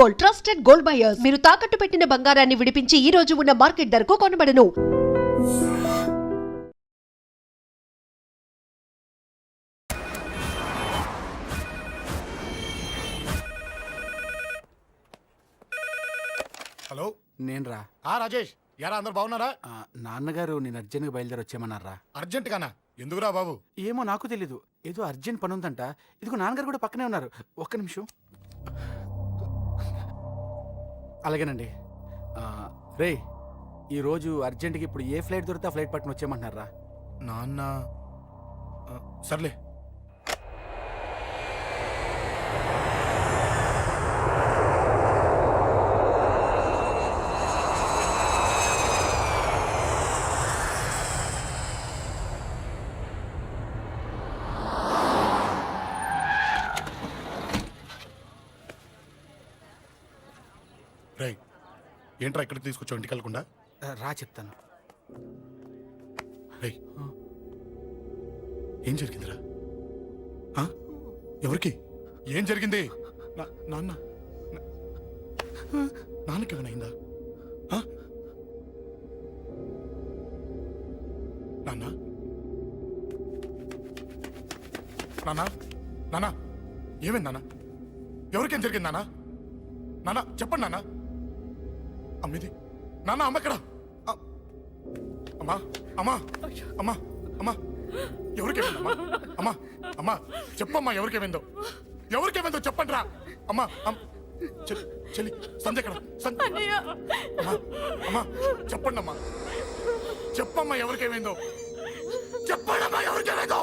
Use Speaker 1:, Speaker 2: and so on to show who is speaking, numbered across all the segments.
Speaker 1: Gold, trusted gold buyers. మీరు తాకట్టు పెట్టిన బంగారాన్ని విడిపించి ఈ రోజు ఉన్న మార్కెట్ ధరకు కొనబడను.
Speaker 2: హలో,
Speaker 3: నేను రా.
Speaker 2: రాజేష్. యారా, అందరు బాగున్నారా?
Speaker 3: నాన్నగారు నేను అర్జెంట్గా బయలుదేరి వచ్చేయమన్నారా.
Speaker 2: అర్జెంట్ గానా? ఎందుకురా బాబు?
Speaker 3: ఏమో నాకు తెలీదు, ఏదో అర్జెంట్ పని ఉందంట. ఇదిగో నాన్నగారు కూడా పక్కనే ఉన్నారు. ఒక్క నిమిషం. అలాగేనండి. రే, ఈరోజు అర్జెంట్గా ఇప్పుడు ఏ ఫ్లైట్ దొరికితే ఆ ఫ్లైట్ పట్టుకుని వచ్చేయమంటున్నారా.
Speaker 2: నాన్న సర్లే. రై, ఏంట్రా ఇక్కడికి తీసుకొచ్చావు ఇంటికి వెళ్ళకుండా?
Speaker 3: రా చెప్తాను.
Speaker 2: రై, ఏం జరిగిందిరా? ఎవరికి ఏం జరిగింది? నాన్న నాన్నకి ఏమైనా అయిందా? నాన్న నాన్న నాన్న ఏమైంది నాన్న? ఎవరికేం జరిగింది నాన్న? నాన్న చెప్పండి నాన్న. అమ్మిది నాన్న, అమ్మ ఎక్కడ? అమ్మా అమ్మా అమ్మా అమ్మా ఎవరికేమైందమ్మా? అమ్మా అమ్మా చెప్పమ్మా, ఎవరికేమైందో? ఎవరికేమైందో చెప్పండి రా. అమ్మా చెల్లి సంధ్య ఎక్కడ? అమ్మా అమ్మా చెప్పండి అమ్మా, చెప్పమ్మా ఎవరికేమైందో? చెప్పండి అమ్మా ఎవరికేమైందో?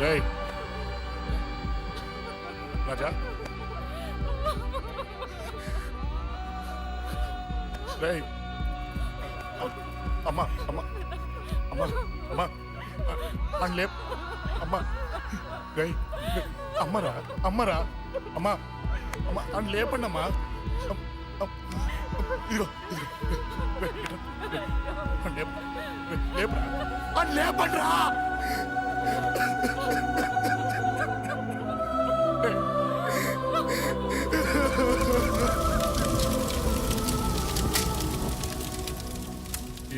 Speaker 2: రేయ్ రాజా, రేయ్ అమ్మా అమ్మా అమ్మా అమ్మా అని లేప్ అమ్మా. రేయ్ అమ్మరా అమ్మరా అమ్మా అమ్మా అని లేపండి అమ్మా. ఇదిగో లేపరా అని లేపండి రా.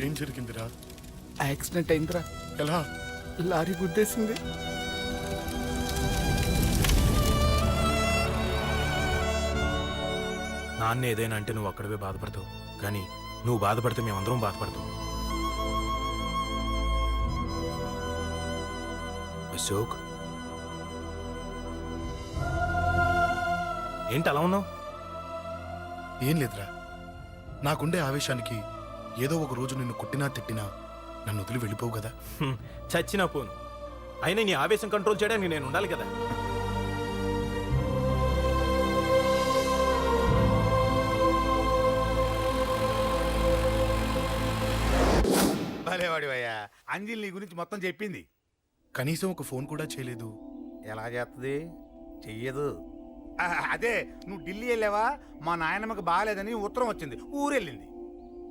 Speaker 2: ఏం జరిగిందిరా?
Speaker 3: యాక్సిడెంట్ అయిందిరా.
Speaker 2: ఎలా?
Speaker 3: లారీ గుద్దేసింది.
Speaker 4: నాన్న ఏదైనా అంటే నువ్వు అక్కడవే బాధపడతావు, కానీ నువ్వు బాధపడితే మేమందరం బాధపడతాం. అశోక్, ఏంటి అలా ఉన్నావు?
Speaker 2: ఏం లేదురా, నాకుండే ఆవేశానికి ఏదో ఒక రోజు నిన్ను కొట్టినా తిట్టినా నన్ను వదిలి వెళ్ళిపోవు కదా.
Speaker 4: చచ్చినా పోను, అయినా నీ ఆవేశం కంట్రోల్ చేయడానికి నేను ఉండాలి కదా.
Speaker 5: భలేవాడివయ్యా, అంజలి నీ గురించి మొత్తం చెప్పింది.
Speaker 2: కనీసం ఒక ఫోన్ కూడా చేయలేదు.
Speaker 5: ఎలా చేస్తుంది? చెయ్యదు. అదే నువ్వు ఢిల్లీ వెళ్ళావా మా నాయనమ్మకి బాగాలేదని ఉత్తరం వచ్చింది ఊరెళ్ళింది.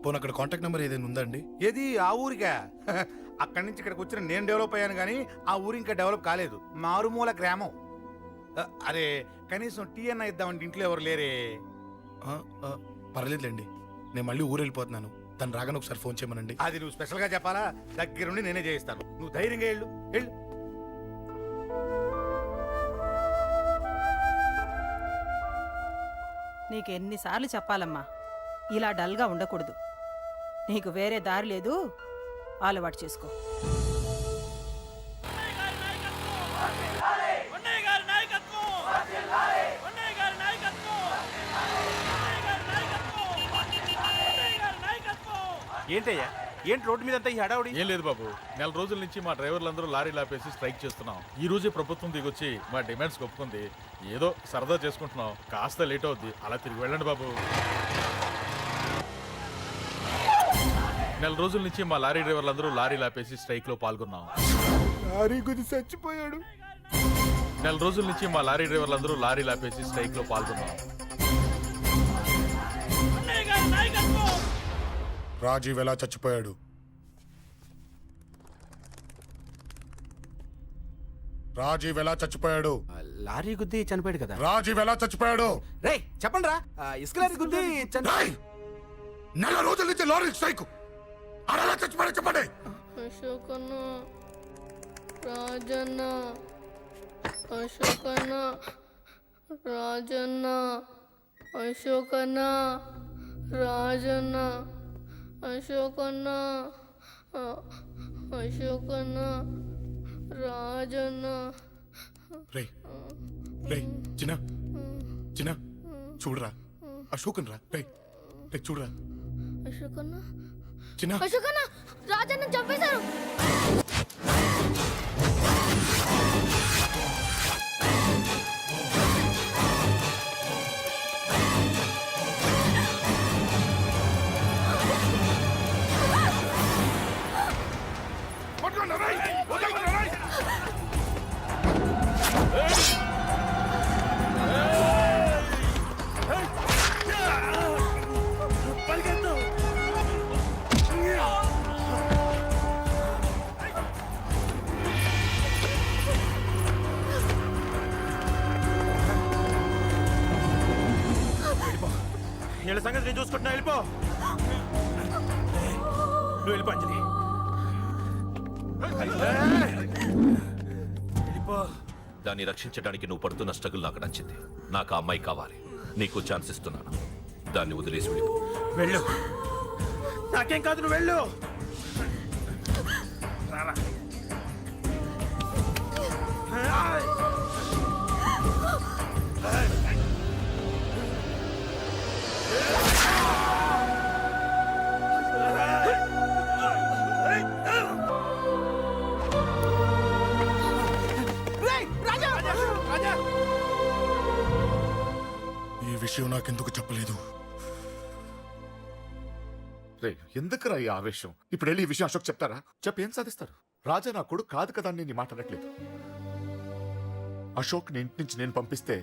Speaker 2: పోనీ అక్కడ కాంటాక్ట్ నెంబర్ ఏదైనా ఉందా అండి?
Speaker 5: ఏది ఆ ఊరికా? అక్కడి నుంచి ఇక్కడికి వచ్చిన నేను డెవలప్ అయ్యాను కానీ ఆ ఊరు ఇంకా డెవలప్ కాలేదు. మారుమూల గ్రామం. అరే కనీసం టీ అన్న ఇద్దామంటే ఇంట్లో ఎవరు లేరే.
Speaker 2: ఆ, ఆ, పర్లేదులేండి, నేను మళ్ళీ ఊరు వెళ్ళిపోతున్నాను. తను రాగానే ఒకసారి ఫోన్ చేయమనండి.
Speaker 5: అది నువ్వు స్పెషల్గా చెప్పాలా? దగ్గరుండి నేనే చేయిస్తాను. నువ్వు ధైర్యంగా వెళ్ళు వెళ్ళు.
Speaker 6: నీకు ఎన్నిసార్లు చెప్పాలమ్మా, ఇలా డల్గా ఉండకూడదు. నీకు వేరే దారి లేదు, అలవాటు చేసుకో.
Speaker 7: ఏంటయ్యా, ఏంటి రోడ్డు మీద అంతా ఈ హడావుడి?
Speaker 8: ఏం లేదు బాబు, నెల రోజుల నుంచి మా డ్రైవర్లందరూ లారీలు ఆపేసి స్ట్రైక్ చేస్తున్నాం. ఈ రోజే ప్రభుత్వం దిగొచ్చి మా డిమాండ్స్ ఒప్పుకుంది. ఏదో సరదా చేసుకుంటున్నాం, కాస్త లేట్ అవుద్ది, అలా తిరిగి వెళ్ళండి బాబు. నెల రోజుల నుంచి మా లారీ డ్రైవర్లందరూ లారీలు ఆపేసి స్ట్రైక్ లో పాల్గొన్నాం.
Speaker 5: లారీ గురించి చచ్చిపోయాడు.
Speaker 8: నెల రోజుల నుంచి మా లారీ డ్రైవర్లందరూ లారీలు ఆపేసి స్ట్రైక్ లో పాల్గొన్నాం.
Speaker 2: రాజీవ్ ఎలా చచ్చిపోయాడు? రాజీవ్ ఎలా చచ్చిపోయాడు?
Speaker 3: లారీ గుద్ది చనిపోయాడు కదా.
Speaker 2: రాజీవ్ ఎలా చచ్చిపోయాడు?
Speaker 3: రే చెప్పండి రా, ఇసుక లారీ గుద్ది
Speaker 2: రాయ్! నెల రోజుల నుంచి లారీ స్ట్రైక్. అలా చచ్చిపోయాడు చెప్పండి.
Speaker 9: అశోకన్న, రాజన్న, అశోకన్న, రాజన్న, అశోకన్న, రాజన్న, అశోకన్న, అశోకన్న, రాజన్న.
Speaker 2: రే రే చిన్న చిన్న చూడరా, అశోకన్ రా. రే రే చూడరా
Speaker 9: అశోకన్న,
Speaker 2: చిన్న.
Speaker 9: అశోకన్న, రాజన్న చంపేశారు.
Speaker 7: వీళ్ళ సంగతి నేను చూసుకుంటున్నా, వెళ్ళిపో. నువ్వు వెళ్ళిపో అంజలి, వెళ్ళిపో.
Speaker 10: దాన్ని రక్షించడానికి నువ్వు పడుతున్న స్ట్రగుల్ నాకు నచ్చింది. నాకు ఆ అమ్మాయి కావాలి. నీకు ఛాన్స్ ఇస్తున్నాను. దాన్ని వదిలేసి వెళ్ళిపో.
Speaker 7: వెళ్ళు, నాకేం కాదు, నువ్వు వెళ్ళు. రారా.
Speaker 2: ఈ విషయం నాకెందుకు చెప్పలేదు?
Speaker 11: రే ఎందుకురా ఈ ఆవేశం? ఇప్పుడు వెళ్ళి ఈ విషయం అశోక్ చెప్తారా? చెప్పి ఏం సాధిస్తారు? రాజా నా కొడుకు కాదు కదా అని నేను మాట్లాడట్లేదు. అశోక్ ని ఇంటి నుంచి నేను పంపిస్తే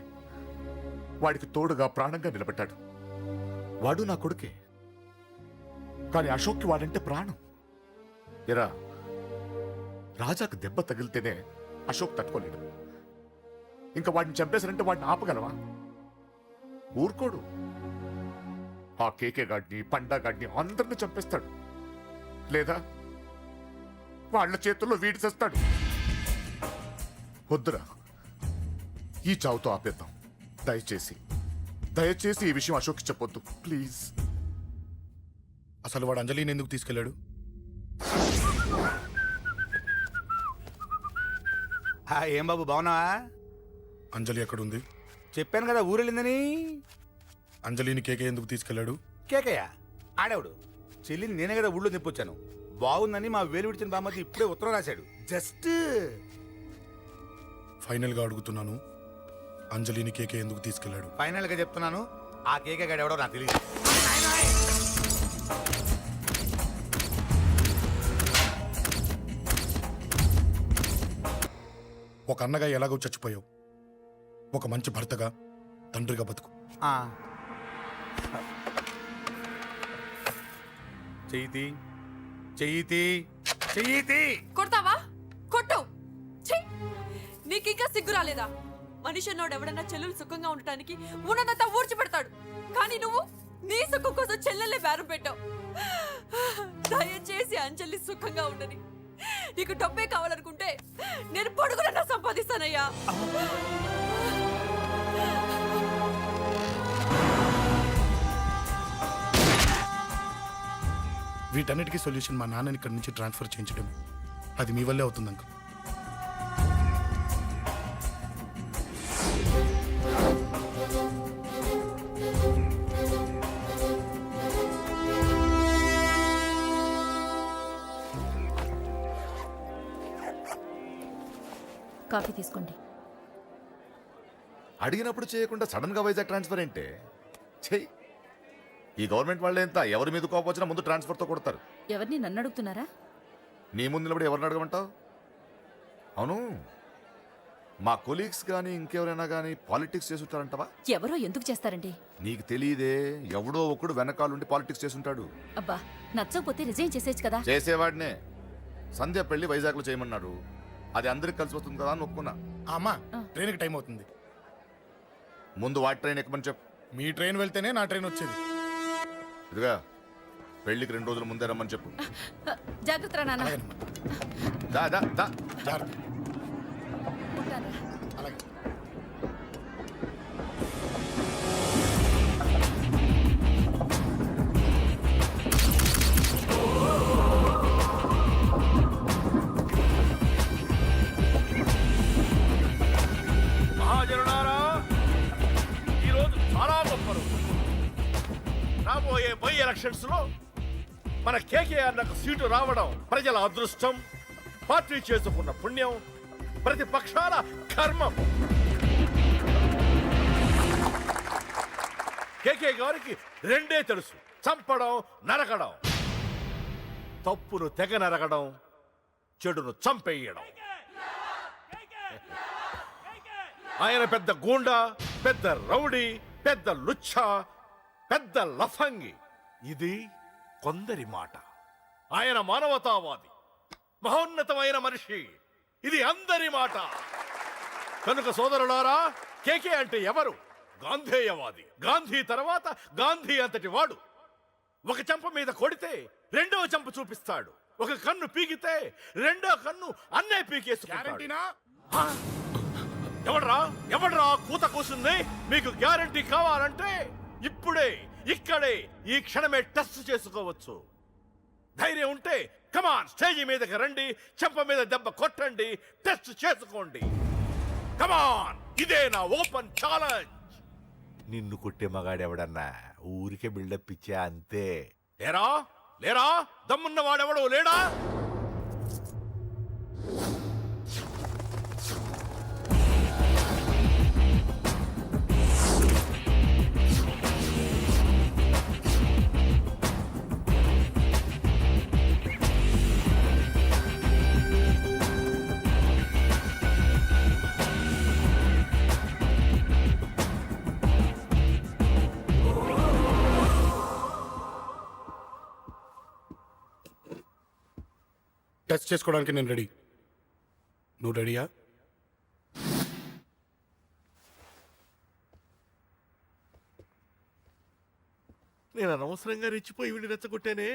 Speaker 11: వాడికి తోడుగా ప్రాణంగా నిలబెట్టాడు. వాడు నా కొడుకే, కానీ అశోక్కి వాడంటే ప్రాణం. ఎరా, రాజాకు దెబ్బ తగిలితేనే అశోక్ తట్టుకోలేడు. ఇంకా వాడిని చంపేశారంటే వాడిని ఆపగలవా? ఊరుకోడు. ఆ కేకే గాడిని, పండా గాడిని అందరిని చంపేస్తాడు. లేదా వాళ్ళ చేతుల్లో వీడి చేస్తాడు. వద్దురా, ఈ చావుతో ఆపేద్దాం. దయచేసి దయచేసి ఈ విషయం అశోక్కి చెప్పొద్దు ప్లీజ్.
Speaker 2: అసలు వాడు అంజలిని ఎందుకు తీసుకెళ్ళాడు?
Speaker 5: ఏం బాబు బాగున్నావా?
Speaker 2: అంజలి ఎక్కడుంది?
Speaker 5: చెప్పాను కదా ఊరెళ్ళిందని.
Speaker 2: అంజలిని కేకే ఎందుకు తీసుకెళ్ళాడు?
Speaker 5: కేకయ్య ఆడేవుడు. చెల్లిని నేనే కదా ఊళ్ళో తెప్పొచ్చాను. బాగుందని మా వేలు విడిచిన బామ్మది ఇప్పుడే ఉత్తరం రాశాడు. జస్ట్
Speaker 2: ఫైనల్ గా అడుగుతున్నాను, అంజలిని కేకే ఎందుకు తీసుకెళ్ళాడు?
Speaker 5: ఫైనల్ గా చెప్తున్నాను, ఆ కేకే గాడు ఎవడో నాకు తెలియదు.
Speaker 2: ఒక అన్నగా ఎలాగో చచ్చిపోయావు, ఒక మంచి భర్తగా తండ్రిగా బతుకు.
Speaker 5: ఆ. చెయ్యితి చెయ్యితి చెయ్యితి.
Speaker 9: కొడతావా? కొట్టు. ఛీ! నీకింకా సిగ్గు రాలేదా? మనిషి అన్నోడు ఎవడన్నా చెల్లెలు సుఖంగా ఉండటానికి ఉన్నదంతా ఊడ్చిపెడతాడు. కానీ నువ్వు నీ సుఖం కోసం చెల్లెల్లే బేరం పెట్టావు. దయచేసి అంజలి సుఖంగా ఉండని. నీకు డబ్బే కావాలనుకుంటే నేను పొడుగునన్నా సంపాదిస్తానయ్యా.
Speaker 2: వీటన్నిటికీ సొల్యూషన్ మా నాన్నని ఇక్కడి నుంచి ట్రాన్స్ఫర్ చేయించడమే. అది మీ వల్లే అవుతుంది అంకుల్.
Speaker 9: కాఫీ తీసుకోండి.
Speaker 11: అడిగినప్పుడు చేయకుండా సడన్ గా వైజాగ్ ట్రాన్స్ఫర్ ఏంటే? చెయ్యి. ఈ గవర్నమెంట్ వాళ్ళే ఎంత ఎవరి మీద కోపం వచ్చినా ముందు ట్రాన్స్ఫర్తో కొడతారు.
Speaker 9: ఎవరిని నన్ను అడుగుతున్నారా?
Speaker 11: నీ ముందు నిలబడి ఎవరిని అడగమంటావు? అవును, మా కొలీగ్స్ కానీ ఇంకెవరైనా కానీ పాలిటిక్స్ చేస్తుంటారంటవా?
Speaker 9: ఎవరో ఎందుకు చేస్తారండి?
Speaker 11: నీకు తెలియదే, ఎవడో ఒకడు వెనకాలండి పాలిటిక్స్ చేస్తుంటాడు.
Speaker 9: అబ్బా, నచ్చకపోతే రిజైన్ చేసేచ్చు కదా.
Speaker 11: చేసేవాడినే. సంధ్య పెళ్లి వైజాగ్లో చేయమన్నాడు. అది అందరికి కలిసి వస్తుంది కదా అని ఒప్పుకున్నా.
Speaker 2: అమ్మా, ట్రైన్కి టైం అవుతుంది.
Speaker 11: ముందు వాటి ట్రైన్ ఎక్కమని చెప్పు.
Speaker 2: మీ ట్రైన్ వెళ్తేనే నా ట్రైన్ వచ్చేది.
Speaker 11: ఇదిగా పెళ్లికి 2 రోజుల ముందే రమ్మని చెప్పు.
Speaker 9: జాగ్రత్త నాన్న.
Speaker 2: అలాగేనమ్మా.
Speaker 11: దా దా దా.
Speaker 2: జాగ్రత్త. అలాగే.
Speaker 7: మహాజనులారా, ఈరోజు చాలా గొప్ప రోజు. రాబోయే బై ఎలక్షన్స్ లో మన కేకేఆర్ నాకు సీటు రావడం ప్రజల అదృష్టం, పార్టీ చేసుకున్న పుణ్యం, ప్రతిపక్షాల కర్మం. కేకే గారికి రెండే తెలుసు: చంపడం, నరకడం. తప్పును తెగ నరకడం, చెడును చంపేయడం. ఆయన పెద్ద గూండా, పెద్ద రౌడీ, పెద్ద లుచ్చ, పెద్ద లఫంగి. ఇది కొందరి మాట. ఆయన మానవతావాది, మహోన్నతమైన మనిషి. ఇది అందరి మాట. కనుక సోదరులారా, కేకే అంటే ఎవరు? గాంధేయవాది. గాంధీ తర్వాత గాంధీ అంతటి వాడు. ఒక చెంప మీద కొడితే రెండవ చెంప చూపిస్తాడు. ఒక కన్ను పీకితే రెండో కన్ను అన్నే పీకేసుకుంటాడు. ఆ? ఎవడ్రా కూత కూసింది? మీకు గ్యారంటీ కావాలంటే ఇప్పుడే, ఇక్కడే, ఈ క్షణమే టెస్ట్ చేసుకోవచ్చు. ధైర్యం ఉంటే కమాన్, స్టేజీ మీదకి రండి, చెంప మీద దెబ్బ కొట్టండి, టెస్ట్ చేసుకోండి. కమాన్, ఇదే నా ఓపెన్ ఛాలెంజ్. నిన్ను కొట్టే మగాడెవడన్నా ఊరికే బిల్డప్ ఇచ్చా అంతే. లేరా దమ్మున్న వాడెవడో లేడా?
Speaker 2: టెస్ట్ చేసుకోవడానికి నేను రెడీ. నువ్వు రెడీయా?
Speaker 7: నేను అనవసరంగా రెచ్చిపోయి వీడిని రెచ్చగొట్టానే.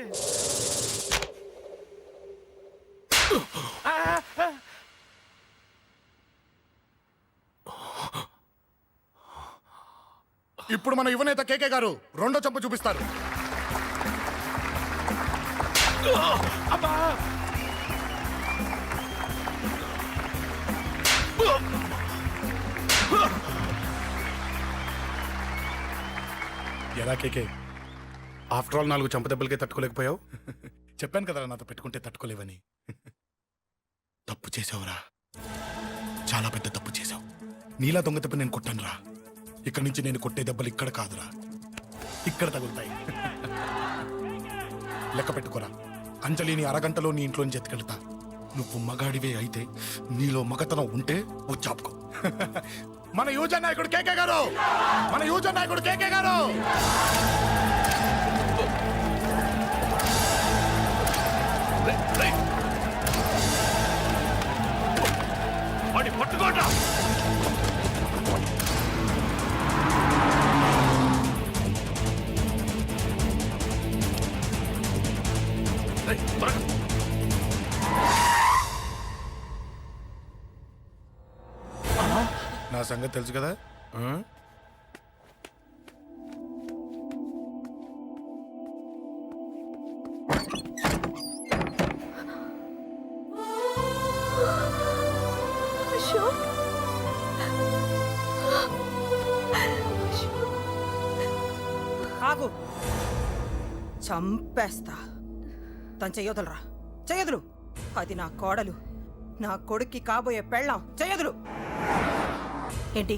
Speaker 2: ఇప్పుడు మన యువనేత కేకే గారు రెండో చెంప చూపిస్తారు. ఎలా కేకే, ఆఫ్టర్ ఆల్ 4 చంపదెబ్బలకే తట్టుకోలేకపోయావు? చెప్పాను కదరా నాతో పెట్టుకుంటే తట్టుకోలేవని. తప్పు చేసావురా, చాలా పెద్ద తప్పు చేసావు. నీలా దొంగ దెబ్బ నేను కొట్టాను రా. ఇక్కడి నుంచి నేను కొట్టే దెబ్బలు ఇక్కడ కాదురా, ఇక్కడ తగులుతాయి. లెక్క పెట్టుకోరా, అంజలిని అరగంటలో నీ ఇంట్లోంచి ఎత్తుకెళ్తా. నువ్వు మగాడివే అయితే, నీలో మగతనం ఉంటే వచ్చాపుకో. మన యువజన నాయకుడు కేకే గారు, మన యువజన నాయకుడు కేకే గారు.
Speaker 10: వాడిని పట్టుకోండి.
Speaker 2: నా సంగతి తెలుసు కదా.
Speaker 6: ఆగు, చంపేస్తా. తను చెయ్యొదలరా, చెయ్యదులు. అది నా కోడలు, నా కొడుక్కి కాబోయే పెళ్ళాం. చెయ్యదులు. ఏంటి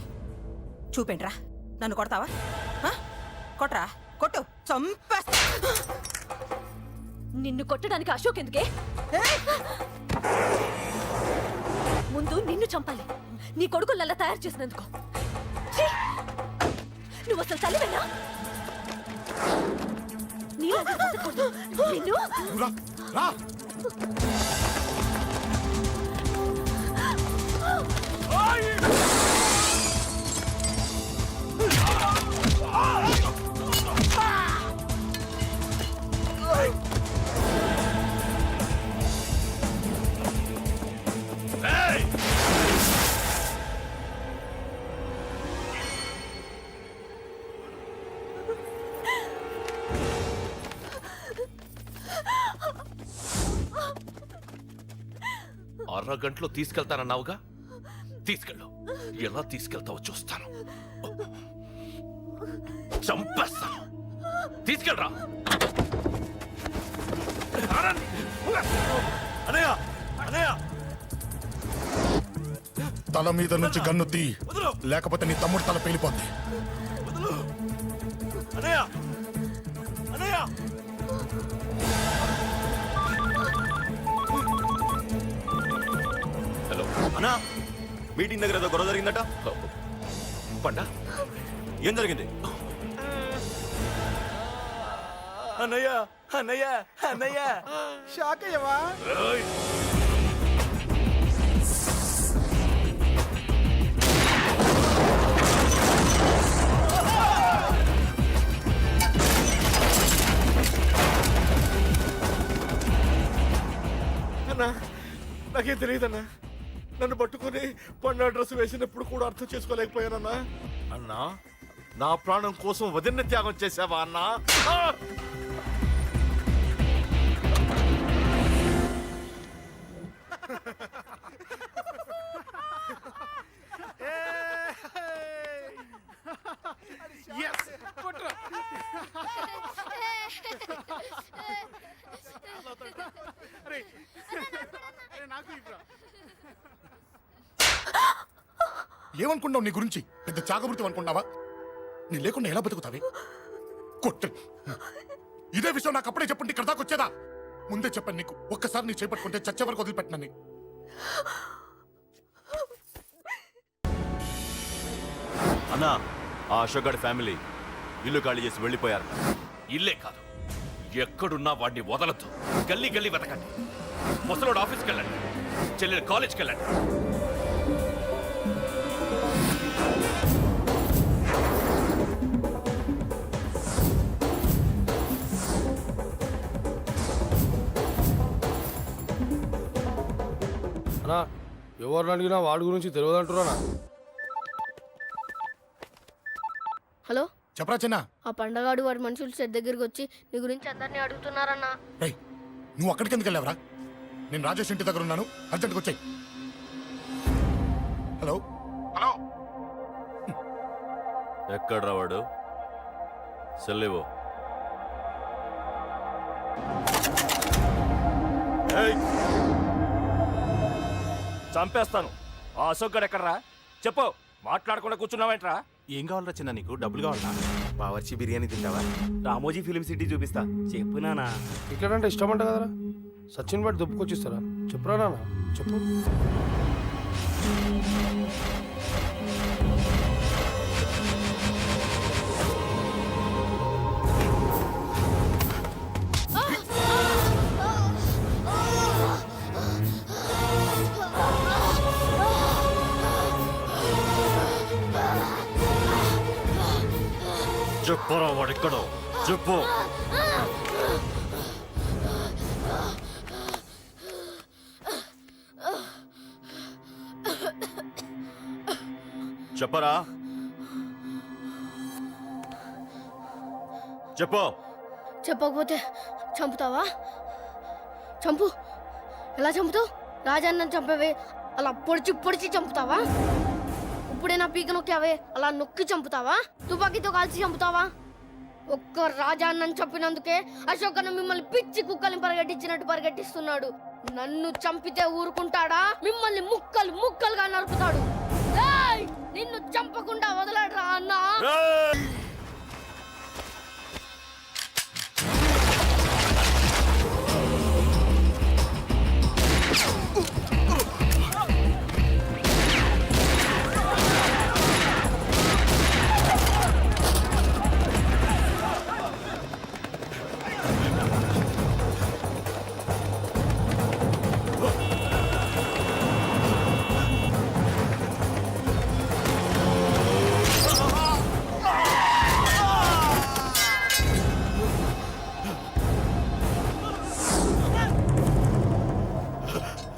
Speaker 6: చూపేంట్రా? నన్ను కొడతావా? ఆ? కొట్రా, కొట్టు, చంపేస్తా.
Speaker 9: నిన్ను కొట్టడానికి అశోక్ ఎందుకే? ముందు నిన్ను చంపాలి, నీ కొడుకులల్లా తయారు చేసినందుకు. ఛీ! నువ్వు అసలు తల్లివేనా? నీలాగా బతకూడదు. నిన్ను
Speaker 2: రా, రా.
Speaker 10: అరగంటలో తీసుకెళ్తానన్నావుగా, తీసుకెళ్ళు. ఎలా తీసుకెళ్తావో చూస్తాను. చంపేస్తాను. తీసుకెళ్ళరా.
Speaker 7: అనయ్య అనయ్య
Speaker 2: తల మీద నుంచి గన్ను తీ, లేకపోతే నీ తమ్ముడు తల పేలిపోద్ది.
Speaker 7: అనయ్య అనయ్య
Speaker 10: హలో
Speaker 12: అన్నా, మీటింగ్ దగ్గర ఏదో గొడవ జరిగిందట.
Speaker 10: పండా,
Speaker 12: ఏం జరిగింది?
Speaker 3: అన్నయ్య అన్నయ్య అన్నయ్య, షాక్ అయ్యవా?
Speaker 7: అన్నా, నాకేం తెలియదన్నా. నన్ను పట్టుకుని పండు డ్రెస్ వేసినప్పుడు కూడా అర్థం చేసుకోలేకపోయానన్నా. అన్నా, నా ప్రాణం కోసం వదిన త్యాగం చేసావా అన్నా?
Speaker 2: ఏమనుకున్నావు నీ గురించి? పెద్ద చాగమృతం అనుకున్నావా? నీ లేకుండా ఎలా బతుకుతావే? కొట్టు. ఇదే విషయం నాకు అప్పుడే చెప్పండి, ఇక్కడ దాకా వచ్చేదా? ముందే చెప్పాను నీకు, ఒక్కసారి నీ చేపట్టుకుంటే చచ్చే వరకు వదిలిపెట్టినని.
Speaker 12: అన్నా, ఆ అశోక్ గారి ఫ్యామిలీ ఇల్లు ఖాళీ చేసి వెళ్ళిపోయారు.
Speaker 10: ఇల్లే కాదు, ఎక్కడున్నా వాడిని వదలద్దు. గల్లీ గల్లీ వెతకండి. ముసలోడు ఆఫీస్కి వెళ్ళండి, చెల్లెలు కాలేజ్కి వెళ్ళండి.
Speaker 3: అన్నా, ఎవరిని అడిగినా వాడి గురించి తెలియదంటున్నా.
Speaker 13: హలో,
Speaker 2: చెప్పరా చిన్న.
Speaker 13: ఆ పండగాడు వాడి మనుషులు సెట్ దగ్గరికి వచ్చి నీ గురించి అందరినీ అడుగుతున్నారన్నా.
Speaker 2: రేయ్, నువ్వు అక్కడికి ఎందుకు వెళ్ళావరా? నేను రాజేష్ ఇంటి దగ్గర ఉన్నాను, అర్జెంట్గా వచ్చాయి. హలో హలో,
Speaker 12: ఎక్కడ్రా వాడు? సెల్లివో.
Speaker 3: చంపేస్తాను. ఆ అశోక్ గారు ఎక్కడ్రా? చెప్పు. మాట్లాడకుండా కూర్చున్నావేంట్రా?
Speaker 4: ఏం కావాలరా చిన్న? నీకు డబ్బులు కావాలా? బావర్చి బిర్యానీ తింటావా?
Speaker 3: రామోజీ ఫిలిం సిటీ చూపిస్తా. చెప్పునానా. ఇక్కడ అంటే ఇష్టం అంట కదరా. సచిన్ బట్టి దుప్పుకొచ్చిస్తారా? చెప్పురా నాన్న, చెప్పు.
Speaker 12: చెప్పరా వాడిక్కడో చెప్పు. చెప్పరా చెప్పు.
Speaker 13: చెప్పకపోతే చంపుతావా? చంపు. ఎలా చంపుతావు? రాజాన్నని చంపవే అలా పొడిచి పొడిచి చంపుతావా? ఇప్పుడే నా పీక నొక్కావే అలా నొక్కి చంపుతావా? తుపాకీతో కాల్చి చంపుతావా? ఒక్క రాజాన్నని చంపినందుకే అశోక్ అన్న మిమ్మల్ని పిచ్చి కుక్కల్ని పరిగెట్టించినట్టు పరిగెట్టిస్తున్నాడు. నన్ను చంపితే ఊరుకుంటాడా? మిమ్మల్ని ముక్కలు ముక్కలుగా నరుకుతాడు. ఏయ్! నిన్ను చంపకుండా వదలడరా అన్నా.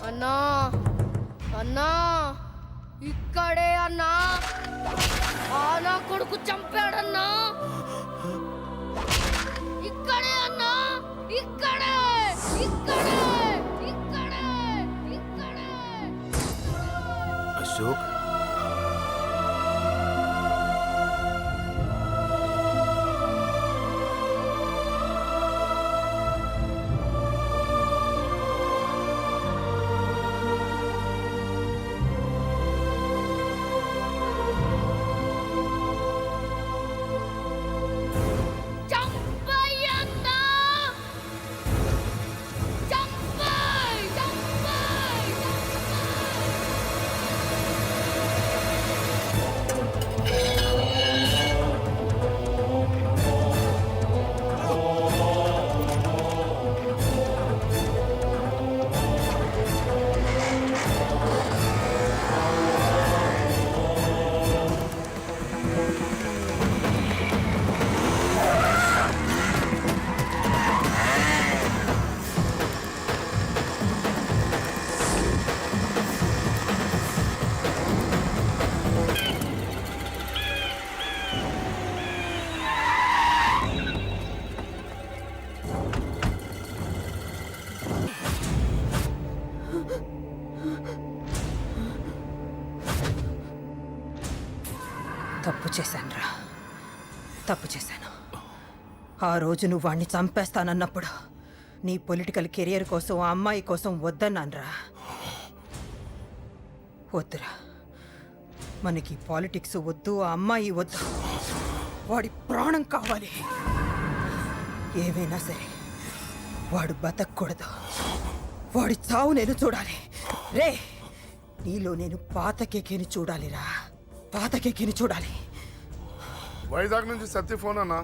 Speaker 13: అన్నా అన్నా ఇక్కడే అన్నా. నా కొడుకు చంపాడన్నా. ఇక్కడే అన్నా. ఇక్కడే ఇక్కడే ఇక్కడే ఇక్కడే.
Speaker 4: అశోక్
Speaker 13: చంపయ్యన్నా. చంపయ్ చంపయ్
Speaker 6: తప్పు చేశానురా, తప్పు చేశాను. ఆ రోజు నువ్వు వాణ్ణి చంపేస్తానన్నప్పుడు నీ పొలిటికల్ కెరియర్ కోసం ఆ అమ్మాయి కోసం వద్దన్నానురా. వద్దురా, మనకి పాలిటిక్స్ వద్దు, ఆ అమ్మాయి వద్దు. వాడి ప్రాణం కావాలి. ఏమైనా సరే వాడు బతకూడదు. వాడి చావు నేను చూడాలి. రే, నీలో నేను పాత కేకేని చూడాలిరా, పాత కేకేని చూడాలి.
Speaker 11: వైజాగ్ నుంచి సత్య ఫోన్ అన్న,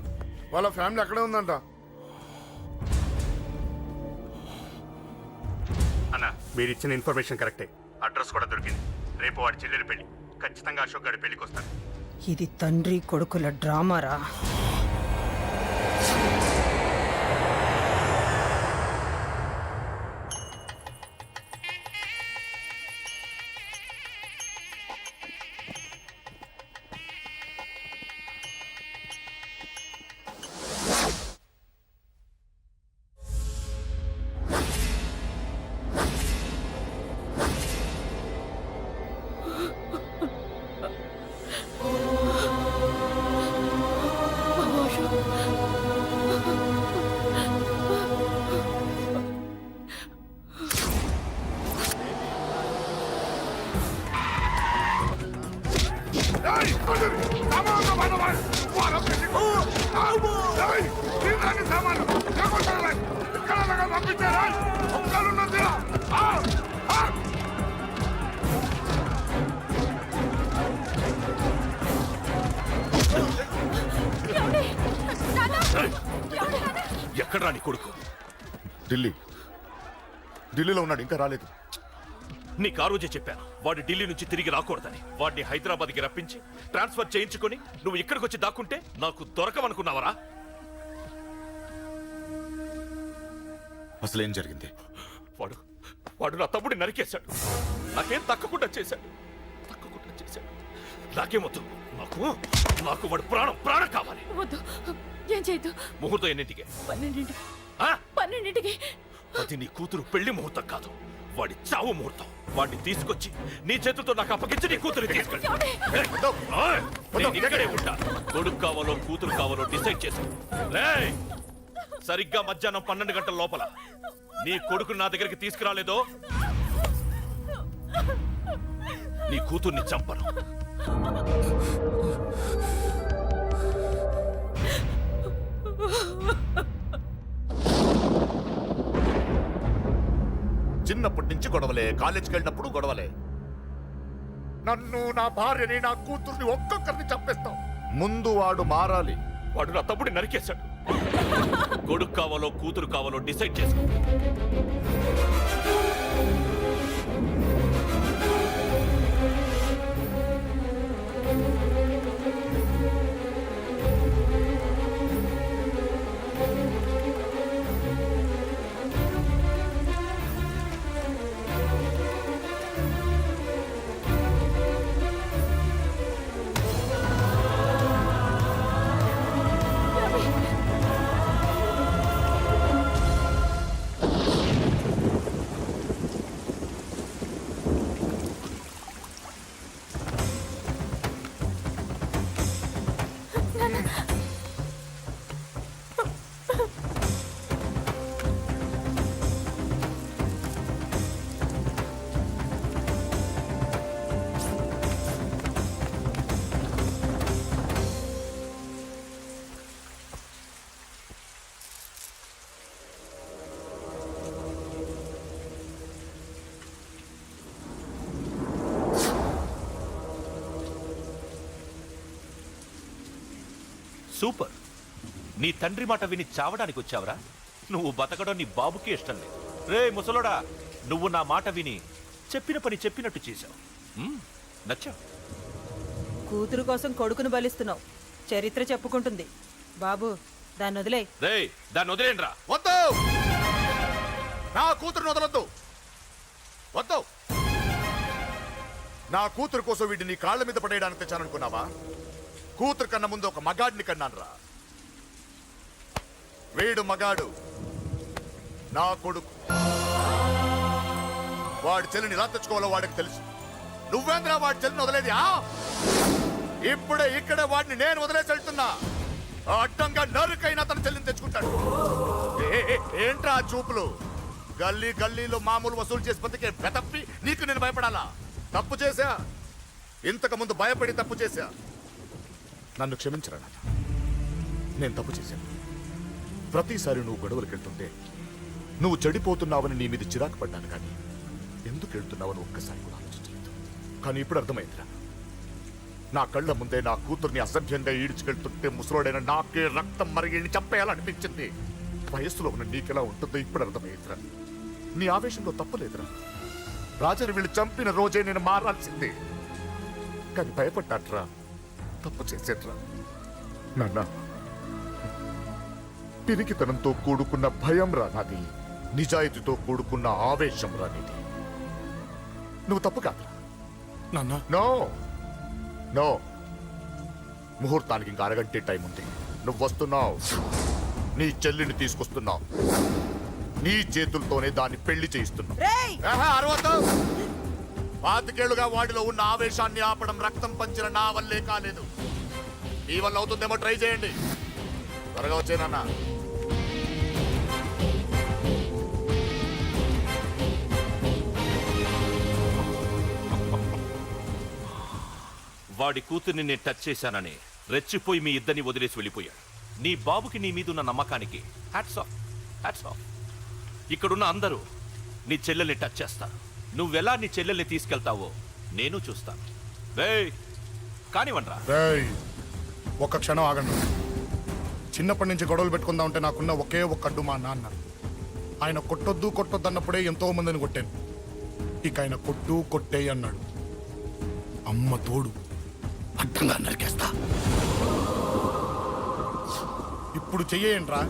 Speaker 11: వాళ్ళ ఫ్యామిలీ అక్కడే ఉందంట.
Speaker 3: అన్న, మీరు ఇచ్చిన ఇన్ఫర్మేషన్ కరెక్టే. అడ్రస్ కూడా దొరికింది. రేపు వాడి చెల్లెలి పెళ్లి. ఖచ్చితంగా అశోక్ గారి పెళ్లికి వస్తాను.
Speaker 6: ఇది తండ్రి కొడుకుల డ్రామారా.
Speaker 10: ఎక్కడ్రా నీ కొడుకు?
Speaker 11: ఢిల్లీలో ఉన్నాడు, ఇంకా రాలేదు.
Speaker 10: నీకు ఆ రోజే చెప్పాను వాడు ఢిల్లీ నుంచి తిరిగి రాకూడదని. వాడిని హైదరాబాద్కి రప్పించి ట్రాన్స్ఫర్ చేయించుకొని నువ్వు ఇక్కడికి వచ్చి దాక్కుంటే నాకు దొరకవనుకున్నావరా?
Speaker 11: అసలేం జరిగింది?
Speaker 10: వాడు వాడు నా తమ్ముడిని నరికేశాడు. నాకేం తక్కకుండా చేశాడు. నాకేమొద్దు. నాకు వాడు ప్రాణం కావాలి.
Speaker 9: వద్దు, ఏం చేయొద్దు.
Speaker 10: ముహూర్తం ఎన్నింటికి?
Speaker 9: 12ంటికి.
Speaker 10: అది నీ కూతురు పెళ్లి ముహూర్తం కాదు, వాడి చావు ముహూర్తం. వాడిని తీసుకొచ్చి నీ చేతులతో నాకు అప్పగించి నీ కూతురు తీసుకెళ్ళి ఇక్కడే ఉంటా. కొడుకు కావాలో కూతురు కావాలో డిసైడ్ చేశాను. సరిగ్గా మధ్యాహ్నం 12 గంటల లోపల నీ కొడుకు నా దగ్గరికి తీసుకురాలేదో నీ కూతుర్ని చంపను.
Speaker 11: చిన్నప్పటి నుంచి గొడవలే, కాలేజీకి వెళ్ళినప్పుడు గొడవలే. నన్ను, నా భార్యని, నా కూతుర్ని ఒక్కొక్కరిని చంపేస్తాం. ముందు వాడు మారాలి.
Speaker 10: వాడు నా తమ్ముడిని నరికేశాడు. కొడుకు కావాలో కూతురు కావాలో డిసైడ్ చేసుకో. సూపర్. నీ తండ్రి మాట విని చావడానికి వచ్చావరా? నువ్వు బతకడం నీ బాబుకి ఇష్టం లేదు. రే ముసలోడా, నువ్వు నా మాట విని చెప్పిన పని చెప్పినట్టు చేశావు. నచ్చావు.
Speaker 6: కూతురు కోసం కొడుకును బలిస్తున్నావు. చరిత్ర చెప్పుకుంటుంది. బాబు, దాన్ని వదిలే.
Speaker 10: రే దాన్ని వదిలేండ్రా.
Speaker 11: వద్దు, నా కూతురుని వదలొద్దు. వద్దు. నా కూతురు కోసం వీడిని నీ కాళ్ళ మీద పడేయడానికి తెచ్చాననుకున్నావా? కూతురు కన్నా ముందు ఒక మగాడిని కన్నాను రా. వీడు మగాడు, నా కొడుకు. వాడి చెల్లిని ఎలా తెచ్చుకోవాలో వాడికి తెలుసు. నువ్వేంద్రా వాడి చెల్లిని వదిలేది? ఇప్పుడే ఇక్కడే వాడిని నేను వదిలేసి వెళ్తున్నా. అడ్డంగా నరుకైనా తన చెల్లిని తెచ్చుకుంటాడు. ఏంట్రా చూపులు? గల్లీ గల్లీలో మామూలు వసూలు చేసి బతికే బెతప్పి నీకు నేను భయపడాలా? తప్పు చేశా, ఇంతకు ముందు భయపడి తప్పు చేశా. నన్ను క్షమించరా నాన్న, నేను తప్పు చేశాను. ప్రతిసారి నువ్వు గొడవలకు వెళ్తుంటే నువ్వు చెడిపోతున్నావని నీ మీద చిరాకు పడ్డాను, కానీ ఎందుకు వెళ్తున్నావని ఒక్కసారి కూడా ఆలోచించలేదు. కానీ ఇప్పుడు అర్థమైందిరా, నా కళ్ళ ముందే నా కూతుర్ని అసభ్యంగా ఈడ్చుకెళ్తుంటే ముసలోడైన నాకే రక్తం మరిగి చంపేయాలనిపించింది. వయస్సులో ఉన్న నీకెలా ఉంటుందో ఇప్పుడు అర్థమైందిరా. నీ ఆవేశంలో తప్పలేదురా. రాజాని వీళ్ళు చంపిన రోజే నేను మారాల్సిందే, కానీ భయపడ్డాట్రా, తప్పు చేసేట్రా. నాన్న, పిరికితనంతో కూడుకున్న భయం రా నాది, నిజాయితీతో కూడుకున్న ఆవేశం రా నీది. నువ్వు తప్పు కాదు
Speaker 2: నాన్న.
Speaker 11: నో నో, ముహూర్తానికి ఇంకా అరగంటే టైం ఉంది. నువ్వు వస్తున్నావు, నీ చెల్లిని తీసుకొస్తున్నావు, నీ చేతులతోనే దాన్ని పెళ్లి చేయిస్తున్నావు. పాతికేళ్లుగా వాడిలో ఉన్న ఆవేశాన్ని ఆపడం రక్తం పంచిన నా వల్లే కాలేదు. ఈ వల్ల అవుతుందేమో ట్రై చేయండి. త్వరగా వచ్చేనన్నా.
Speaker 10: వాడి కూతుర్ని నేను టచ్ చేశానని రెచ్చిపోయి మీ ఇద్దరిని వదిలేసి వెళ్ళిపోయాడు. నీ బాబుకి నీ మీదున్న నమ్మకానికి హ్యాట్స్ ఆఫ్, హ్యాట్స్ ఆఫ్. ఇక్కడున్న అందరూ నీ చెల్లెల్ని టచ్ చేస్తారు. నువ్వెలా నీ చెల్లెల్ని తీసుకెళ్తావో నేను చూస్తాను. కానివ్వండ్రా.
Speaker 2: ఒక్క క్షణం ఆగండి. చిన్నప్పటి నుంచి గొడవలు పెట్టుకుందాం అంటే నాకున్న ఒకే ఒక్క అడ్డు మా నాన్న. ఆయన కొట్టొద్దు కొట్టొద్దు అన్నప్పుడే ఎంతో మందిని కొట్టాను. ఇక ఆయన కొట్టు కొట్టేయి అన్నాడు. అమ్మ తోడు అడ్డంగా నరికేస్తా. ఇప్పుడు చెయ్యేయండ్రా.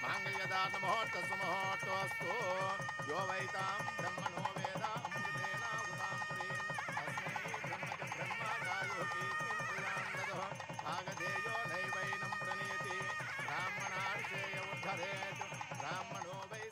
Speaker 5: मांगल्यदान मुहूर्त सुमुहूर्तोस्तु यो वैतां ब्रह्मणो